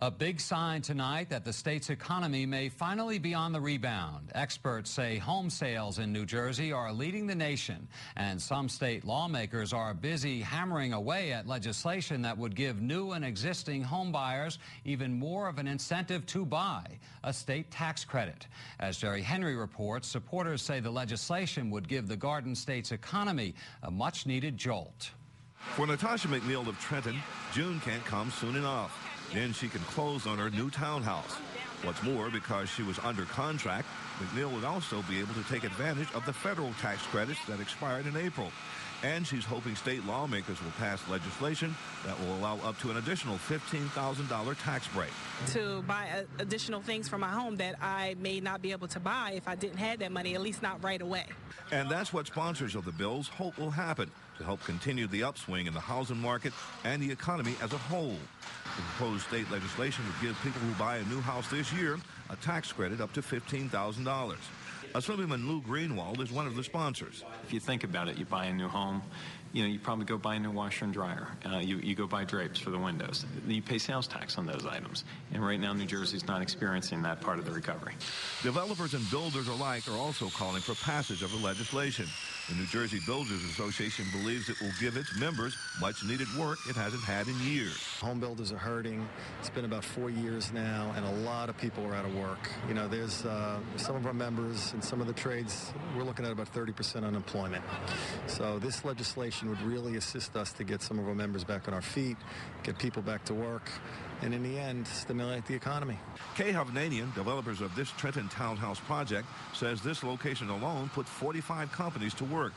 A big sign tonight that the state's economy may finally be on the rebound. Experts say home sales in New Jersey are leading the nation, and some state lawmakers are busy hammering away at legislation that would give new and existing home buyers even more of an incentive to buy, a state tax credit. As Jerry Henry reports, supporters say the legislation would give the Garden State's economy a much-needed jolt. For Natasha McNeil of Trenton, June can't come soon enough. Then she can close on her new townhouse. What's more, because she was under contract, McNeil would also be able to take advantage of the federal tax credits that expired in April. And she's hoping state lawmakers will pass legislation that will allow up to an additional $15,000 tax break. To buy additional things for my home that I may not be able to buy if I didn't have that money, at least not right away. And that's what sponsors of the bills hope will happen, to help continue the upswing in the housing market and the economy as a whole. The proposed state legislation would give people who buy a new house this year a tax credit up to $15,000. Assemblyman Greenwald is one of the sponsors. If you think about it, you buy a new home, you probably go buy a new washer and dryer. You go buy drapes for the windows. You pay sales tax on those items. And right now, New Jersey's not experiencing that part of the recovery. Developers and builders alike are also calling for passage of the legislation. The New Jersey Builders Association believes it will give its members much-needed work it hasn't had in years. Home builders are hurting. It's been about 4 years now, and a lot of people are out of work. There's some of our members and some of the trades, we're looking at about 30% unemployment. So this legislation would really assist us to get some of our members back on our feet, get people back to work, and in the end, stimulate the economy. Kay Hovnanian, developers of this Trenton townhouse project, says this location alone put 45 companies to work.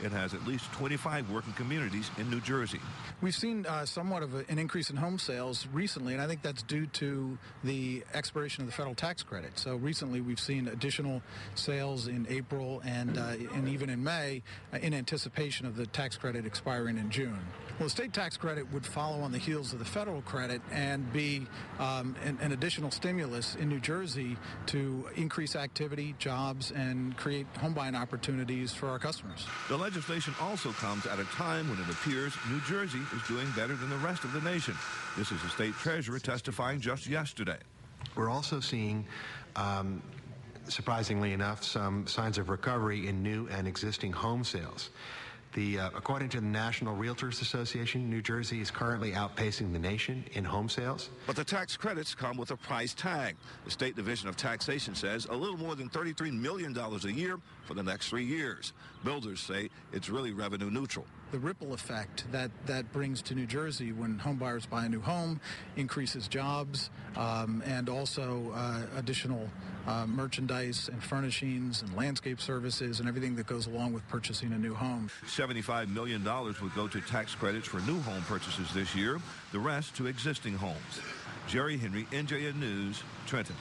It has at least 25 working communities in New Jersey. We've seen somewhat of an increase in home sales recently, and I think that's due to the expiration of the federal tax credit. So recently we've seen additional sales in April and even in May in anticipation of the tax credit expiring in June. Well, the state tax credit would follow on the heels of the federal credit and be an additional stimulus in New Jersey to increase activity, jobs, and create home buying opportunities for our customers. The legislation also comes at a time when it appears New Jersey is doing better than the rest of the nation. This is the state treasurer testifying just yesterday. We're also seeing, surprisingly enough, some signs of recovery in new and existing home sales. According to the National Realtors Association, New Jersey is currently outpacing the nation in home sales. But the tax credits come with a price tag. The State Division of Taxation says a little more than $33 million a year for the next 3 years. Builders say it's really revenue neutral. The ripple effect that brings to New Jersey when home buyers buy a new home increases jobs and also additional merchandise and furnishings and landscape services and everything that goes along with purchasing a new home. $75 million would go to tax credits for new home purchases this year, the rest to existing homes. Jerry Henry, NJN News, Trenton.